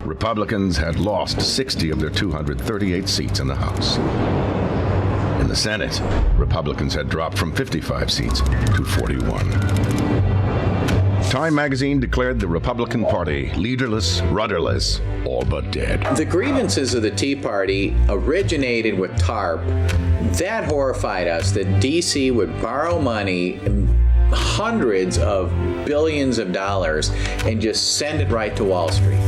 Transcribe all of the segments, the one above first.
Republicans had lost 60 of their 238 seats in the House. In the Senate, Republicans had dropped from 55 seats to 41. Time magazine declared the Republican Party leaderless, rudderless, all but dead. The grievances of the Tea Party originated with TARP. That horrified us, that D.C. would borrow money, hundreds of billions of dollars, and just send it right to Wall Street.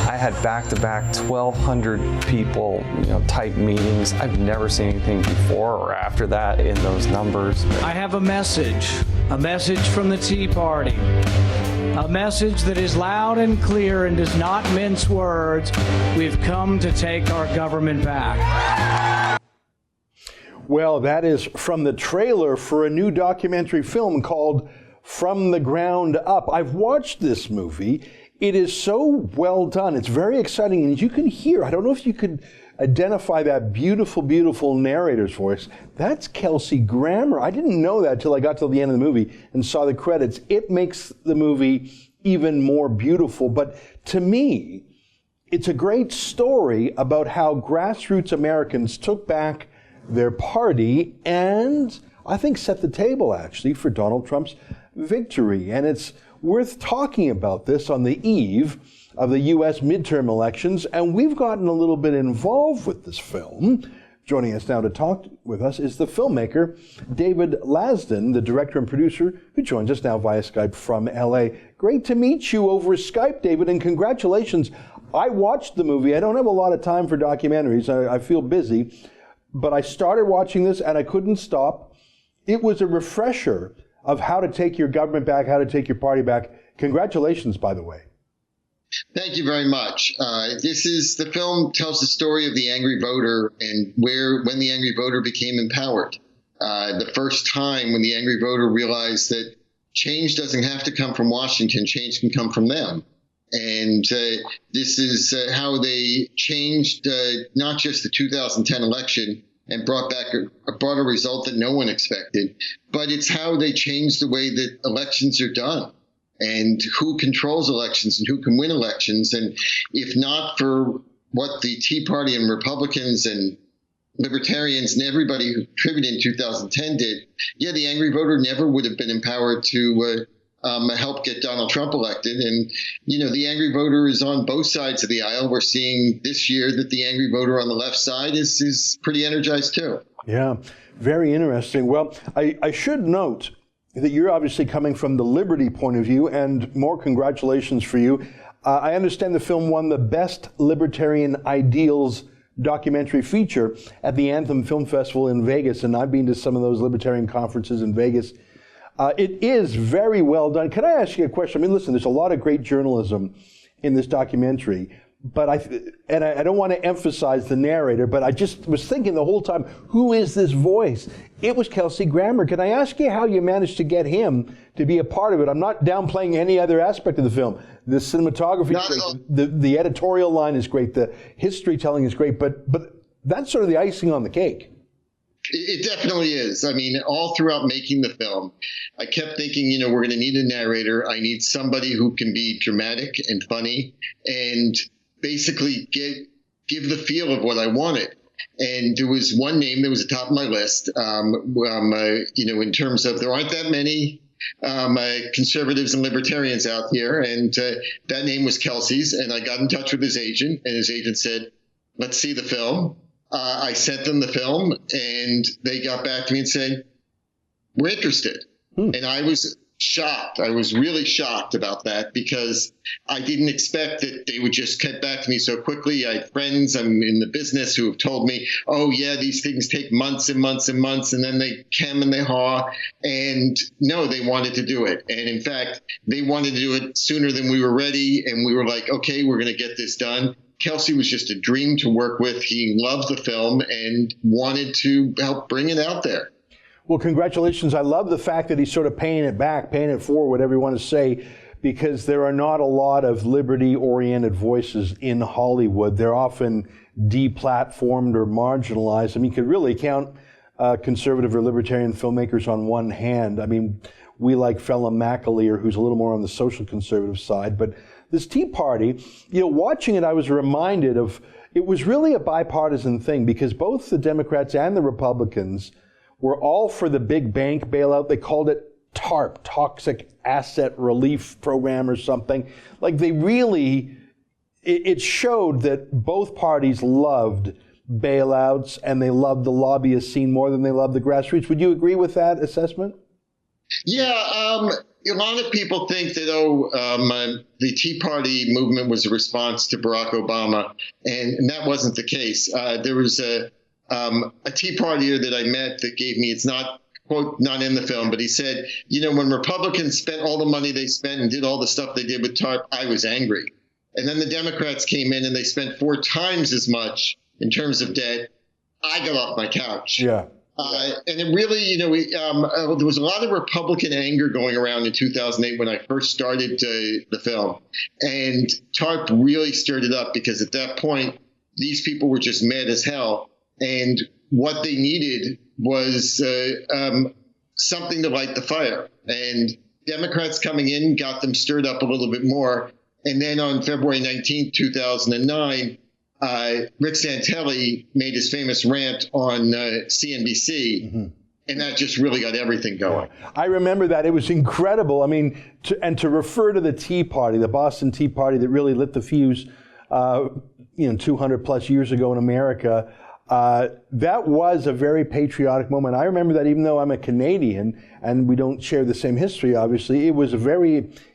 I had back-to-back 1,200 people, type meetings. I've never seen anything before or after that in those numbers. I have a message from the Tea Party. A message that is loud and clear and does not mince words. We've come to take our government back. Well, that is from the trailer for a new documentary film called From the Ground Up. I've watched this movie. It is so well done. It's very exciting. And as you can hear, I don't know if you could identify that beautiful, beautiful narrator's voice. That's Kelsey Grammer. I didn't know that till I got to the end of the movie and saw the credits. It makes the movie even more beautiful. But to me, it's a great story about how grassroots Americans took back their party and I think set the table actually for Donald Trump's victory. And it's worth talking about this on the eve of the U.S. midterm elections, and we've gotten a little bit involved with this film. Joining us now to talk with us is the filmmaker, David Lasdun, the director and producer, who joins us now via Skype from L.A. Great to meet you over Skype, David, and congratulations. I watched the movie. I don't have a lot of time for documentaries. I feel busy, but I started watching this and I couldn't stop. It was a refresher of how to take your government back, how to take your party back. Congratulations, by the way. Thank you very much. The film tells the story of the angry voter and when the angry voter became empowered. The first time when the angry voter realized that change doesn't have to come from Washington, change can come from them. And this is how they changed not just the 2010 election and brought back a broader result that no one expected, but it's how they changed the way that elections are done and who controls elections and who can win elections. And if not for what the Tea Party and Republicans and libertarians and everybody who contributed in 2010 did, the angry voter never would have been empowered to help get Donald Trump elected. And, the angry voter is on both sides of the aisle. We're seeing this year that the angry voter on the left side is pretty energized too. Yeah, very interesting. Well, I should note that you're obviously coming from the liberty point of view, and more congratulations for you. I understand the film won the Best Libertarian Ideals documentary feature at the Anthem Film Festival in Vegas, and I've been to some of those libertarian conferences in Vegas. It is very well done. Can I ask you a question? I mean, listen, there's a lot of great journalism in this documentary, but I don't want to emphasize the narrator, but I just was thinking the whole time, who is this voice? It was Kelsey Grammer. Can I ask you how you managed to get him to be a part of it? I'm not downplaying any other aspect of the film. The cinematography is great. The editorial line is great. The history telling is great, but that's sort of the icing on the cake. It definitely is. I mean, all throughout making the film, I kept thinking, we're going to need a narrator. I need somebody who can be dramatic and funny and basically give the feel of what I wanted. And there was one name that was at the top of my list, in terms of there aren't that many conservatives and libertarians out here. And that name was Kelsey's. And I got in touch with his agent, and his agent said, let's see the film. I sent them the film, and they got back to me and said, we're interested. And I was shocked. I was really shocked about that because I didn't expect that they would just get back to me so quickly. I have friends, I'm in the business, who have told me, oh, yeah, these things take months and months and months, and then they hem and they haw. And no, they wanted to do it. And in fact, they wanted to do it sooner than we were ready. And we were like, okay, we're going to get this done. Kelsey was just a dream to work with. He loved the film and wanted to help bring it out there. Well, congratulations. I love the fact that he's sort of paying it back, paying it forward, whatever you want to say, because there are not a lot of liberty-oriented voices in Hollywood. They're often deplatformed or marginalized. I mean, you could really count conservative or libertarian filmmakers on one hand. I mean, we like Fella McAleer, who's a little more on the social conservative side. But this Tea Party, watching it, I was reminded of, it was really a bipartisan thing because both the Democrats and the Republicans were all for the big bank bailout. They called it TARP, Toxic Asset Relief Program or something. Like they really, it showed that both parties loved bailouts and they loved the lobbyist scene more than they loved the grassroots. Would you agree with that assessment? Yeah, a lot of people think that, the Tea Party movement was a response to Barack Obama, and that wasn't the case. There was a Tea Partier that I met that gave me, it's not, quote, not in the film, but he said, when Republicans spent all the money they spent and did all the stuff they did with TARP, I was angry. And then the Democrats came in and they spent 4 times as much in terms of debt. I got off my couch. Yeah. And it really, there was a lot of Republican anger going around in 2008 when I first started the film. And TARP really stirred it up because at that point, these people were just mad as hell. And what they needed was something to light the fire. And Democrats coming in got them stirred up a little bit more. And then on February 19th, 2009, Rick Santelli made his famous rant on CNBC, and that just really got everything going. I remember that. It was incredible. I mean, to refer to the Tea Party, the Boston Tea Party that really lit the fuse, 200 plus years ago in America, that was a very patriotic moment. I remember that even though I'm a Canadian and we don't share the same history, obviously,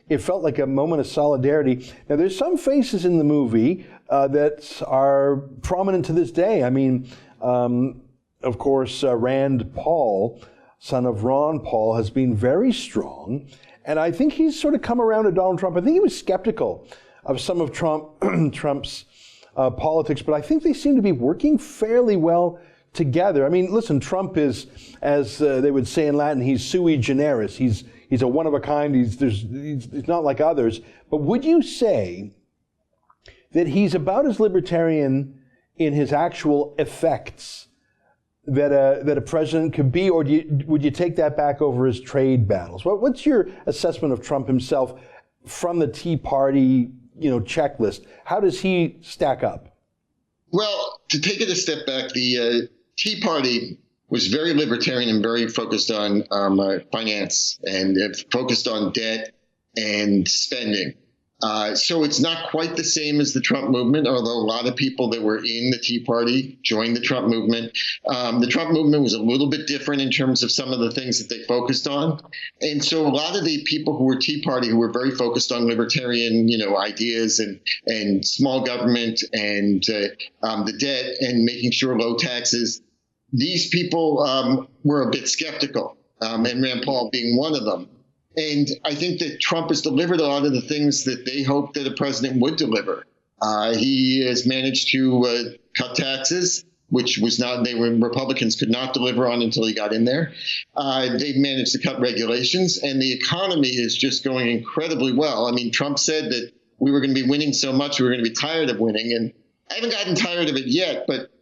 it felt like a moment of solidarity. Now, there's some faces in the movie that are prominent to this day. I mean, of course, Rand Paul, son of Ron Paul, has been very strong. And I think he's sort of come around to Donald Trump. I think he was skeptical of some of Trump's politics, but I think they seem to be working fairly well together. I mean, listen, Trump is, as they would say in Latin, he's sui generis. He's a one of a kind. He's not like others. But would you say that he's about as libertarian in his actual effects that a president could be, or would you take that back over his trade battles? What's your assessment of Trump himself from the Tea Party, checklist? How does he stack up? Well, to take it a step back, the Tea Party was very libertarian and very focused on finance and focused on debt and spending. So it's not quite the same as the Trump movement, although a lot of people that were in the Tea Party joined the Trump movement. The Trump movement was a little bit different in terms of some of the things that they focused on. And so a lot of the people who were Tea Party, who were very focused on libertarian, ideas and small government and the debt and making sure low taxes, these people were a bit skeptical, and Rand Paul being one of them. And I think that Trump has delivered a lot of the things that they hoped that a president would deliver. He has managed to cut taxes, which was Republicans could not deliver on until he got in there. They've managed to cut regulations, and the economy is just going incredibly well. I mean, Trump said that we were going to be winning so much, we were going to be tired of winning. And I haven't gotten tired of it yet, but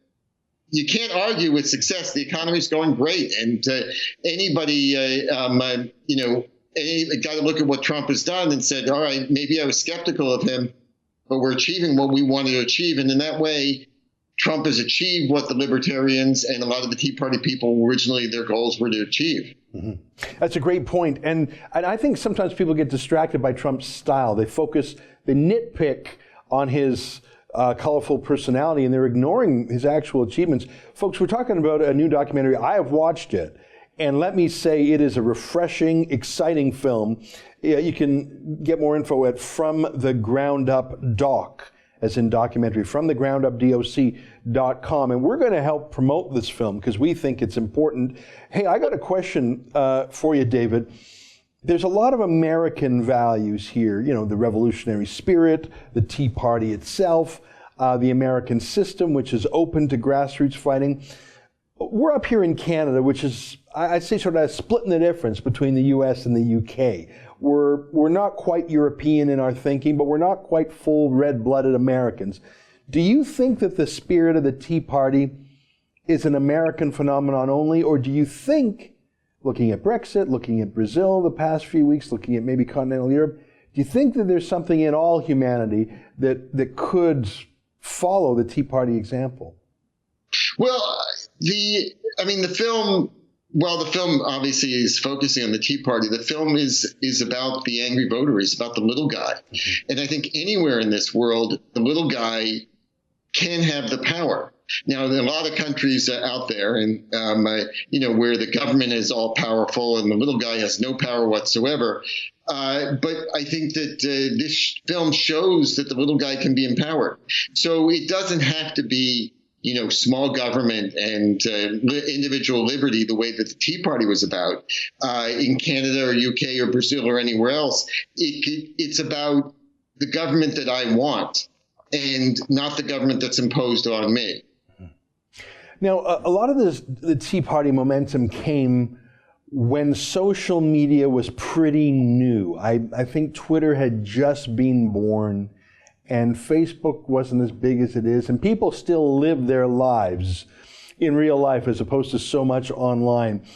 you can't argue with success. The economy is going great. And anybody, got to look at what Trump has done and said, all right, maybe I was skeptical of him, but we're achieving what we wanted to achieve. And in that way, Trump has achieved what the libertarians and a lot of the Tea Party people originally their goals were to achieve. Mm-hmm. That's a great point. And I think sometimes people get distracted by Trump's style. They nitpick on his colorful personality, and they're ignoring his actual achievements. Folks, we're talking about a new documentary. I have watched it. And let me say, it is a refreshing, exciting film. You can get more info at From the Ground Up Doc, as in documentary, fromthegroundupdoc.com. And we're going to help promote this film because we think it's important. Hey, I got a question for you, David. There's a lot of American values here, the revolutionary spirit, the Tea Party itself, the American system, which is open to grassroots fighting. We're up here in Canada, which is, I'd say, sort of splitting the difference between the U.S. and the UK. We're not quite European in our thinking, but we're not quite full red-blooded Americans. Do you think that the spirit of the Tea Party is an American phenomenon only, or do you think, looking at Brexit, looking at Brazil the past few weeks, looking at maybe continental Europe. Do you think that there's something in all humanity that could follow the Tea Party example? Well, the film, while the film obviously is focusing on the Tea Party, the film is about the angry voter, is about the little guy. And I think anywhere in this world, the little guy can have the power. Now, there are a lot of countries out there, and where the government is all powerful and the little guy has no power whatsoever. But I think that this film shows that the little guy can be empowered. So it doesn't have to be, small government and individual liberty the way that the Tea Party was about in Canada or UK or Brazil or anywhere else. It's about the government that I want and not the government that's imposed on me. Now, a lot of the Tea Party momentum came when social media was pretty new. I think Twitter had just been born, and Facebook wasn't as big as it is, and people still live their lives in real life as opposed to so much online.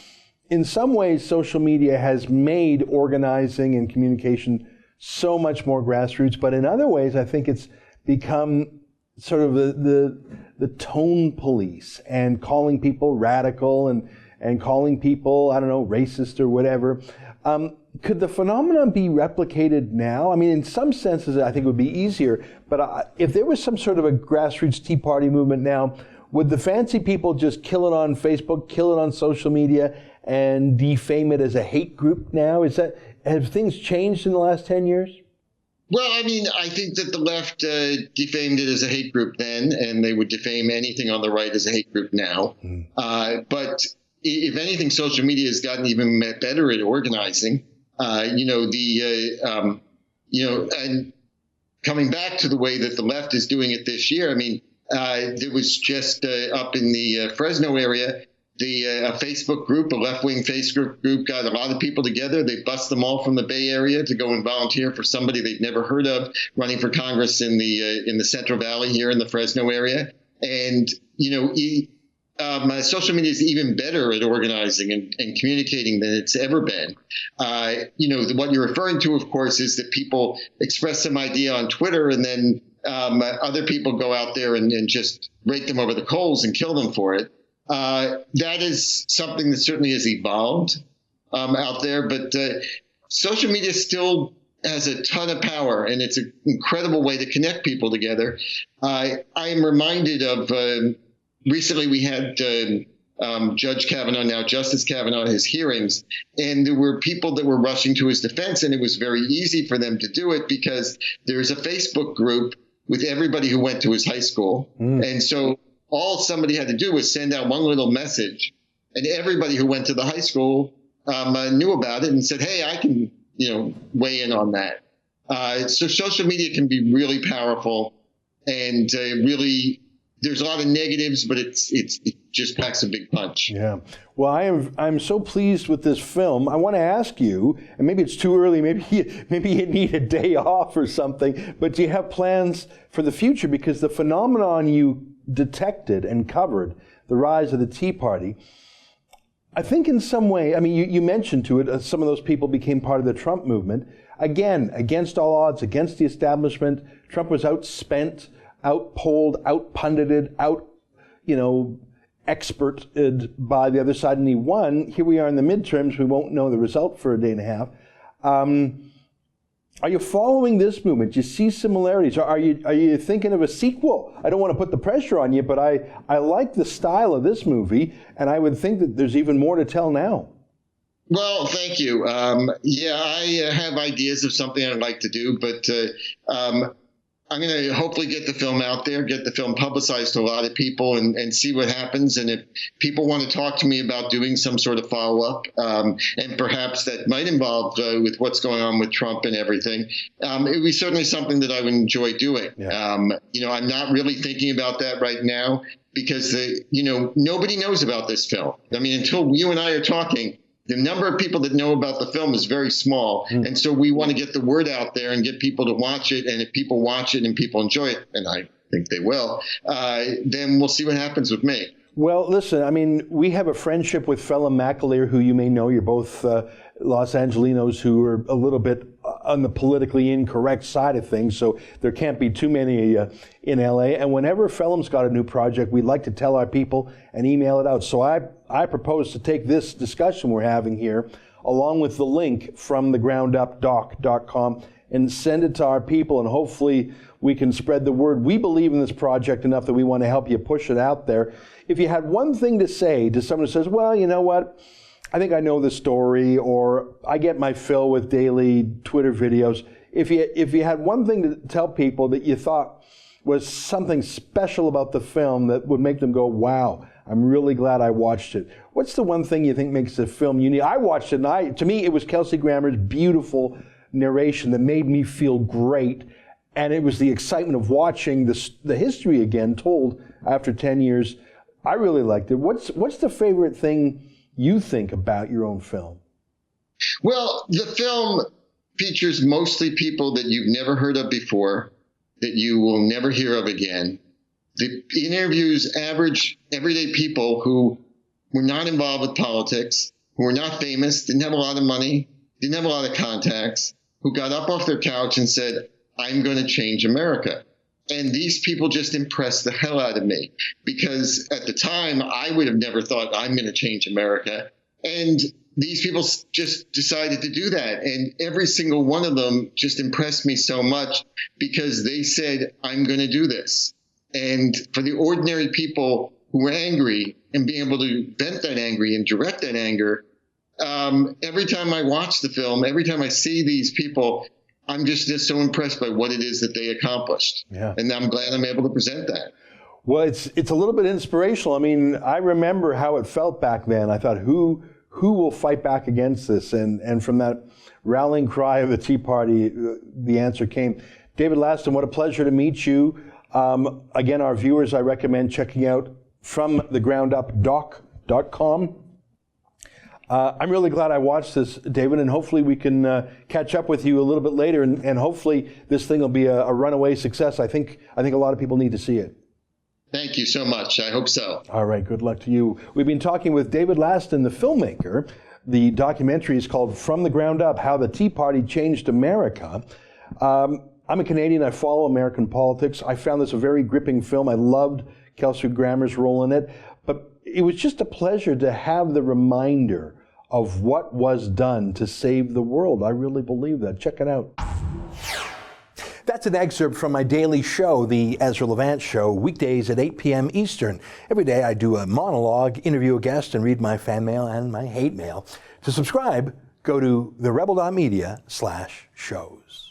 In some ways, social media has made organizing and communication so much more grassroots, but in other ways, I think it's become sort of the tone police and calling people radical and calling people, I don't know, racist or whatever. Could the phenomenon be replicated now? I mean, in some senses, I think it would be easier, but if there was some sort of a grassroots Tea Party movement now, would the fancy people just kill it on Facebook, kill it on social media, and defame it as a hate group now? Have things changed in the last 10 years? Well, I mean, I think that the left defamed it as a hate group then, and they would defame anything on the right as a hate group now. But if anything, social media has gotten even better at organizing. And coming back to the way that the left is doing it this year, I mean, there was just up in the Fresno area, a Facebook group, a left-wing Facebook group, got a lot of people together. They bust them all from the Bay Area to go and volunteer for somebody they'd never heard of running for Congress in the Central Valley here in the Fresno area. And, social media is even better at organizing and communicating than it's ever been. What you're referring to, of course, is that people express some idea on Twitter and then other people go out there and just rake them over the coals and kill them for it. That is something that certainly has evolved out there, but social media still has a ton of power, and it's an incredible way to connect people together. I am reminded of recently we had Judge Kavanaugh, now Justice Kavanaugh, his hearings, and there were people that were rushing to his defense, and it was very easy for them to do it because there's a Facebook group with everybody who went to his high school, and so all somebody had to do was send out one little message, and everybody who went to the high school knew about it and said, hey, I can, weigh in on that. So social media can be really powerful, and really there's a lot of negatives, but it just packs a big punch. Yeah. Well, I'm so pleased with this film. I want to ask you, and maybe it's too early, maybe you need a day off or something, but do you have plans for the future? Because the phenomenon you detected and covered, the rise of the Tea Party, I think in some way, I mean, you mentioned to it, some of those people became part of the Trump movement. Again, against all odds, against the establishment, Trump was outspent, outpolled, outpundited, experted by the other side, and he won. Here we are in the midterms. We won't know the result for a day and a half. Are you following this movement? Do you see similarities? Are you thinking of a sequel? I don't want to put the pressure on you, but I like the style of this movie, and I would think that there's even more to tell now. Well, thank you. I have ideas of something I'd like to do, but I'm going to hopefully get the film out there, get the film publicized to a lot of people and see what happens. And if people want to talk to me about doing some sort of follow-up, and perhaps that might involve with what's going on with Trump and everything, it would be certainly something that I would enjoy doing. Yeah. I'm not really thinking about that right now because, nobody knows about this film. I mean, until you and I are talking, the number of people that know about the film is very small. And so we want to get the word out there and get people to watch it. And if people watch it and people enjoy it, and I think they will, then we'll see what happens with me. Well, listen, I mean, we have a friendship with Phelim McAleer, who you may know. You're both Los Angelinos who are a little bit on the politically incorrect side of things, so there can't be too many in LA. And whenever Phelim's got a new project, we'd like to tell our people and email it out. So I propose to take this discussion we're having here, along with the link from thegroundupdoc.com, and send it to our people, and hopefully we can spread the word. We believe in this project enough that we want to help you push it out there. If you had one thing to say to someone who says, well, you know what, I think I know the story, or I get my fill with daily Twitter videos. If you had one thing to tell people that you thought was something special about the film that would make them go, wow, I'm really glad I watched it. What's the one thing you think makes the film unique? I watched it, and to me, it was Kelsey Grammer's beautiful narration that made me feel great. And it was the excitement of watching the history again told after 10 years. I really liked it. What's the favorite thing you think about your own film? Well, the film features mostly people that you've never heard of before, that you will never hear of again. The interviews average everyday people who were not involved with politics, who were not famous, didn't have a lot of money, didn't have a lot of contacts, who got up off their couch and said, I'm going to change America. And these people just impressed the hell out of me, because at the time I would have never thought I'm going to change America. And these people just decided to do that. And every single one of them just impressed me so much because they said, I'm going to do this. And for the ordinary people who were angry and being able to vent that anger and direct that anger, every time I watch the film, every time I see these people, I'm just so impressed by what it is that they accomplished. Yeah. And I'm glad I'm able to present that. Well, it's a little bit inspirational. I mean, I remember how it felt back then. I thought, who will fight back against this? And from that rallying cry of the Tea Party, the answer came. David Lasdun, what a pleasure to meet you. Again, our viewers, I recommend checking out FromTheGroundUpDoc.com. I'm really glad I watched this, David, and hopefully we can catch up with you a little bit later, and hopefully this thing will be a runaway success. I think a lot of people need to see it. Thank you so much. I hope so. All right, good luck to you. We've been talking with David Lasdun, the filmmaker. The documentary is called From the Ground Up, How the Tea Party Changed America. I'm a Canadian. I follow American politics. I found this a very gripping film. I loved Kelsey Grammer's role in it. But it was just a pleasure to have the reminder of what was done to save the world. I really believe that. Check it out. That's an excerpt from my daily show, The Ezra Levant Show, weekdays at 8 p.m. Eastern. Every day I do a monologue, interview a guest, and read my fan mail and my hate mail. To subscribe, go to therebel.media/shows.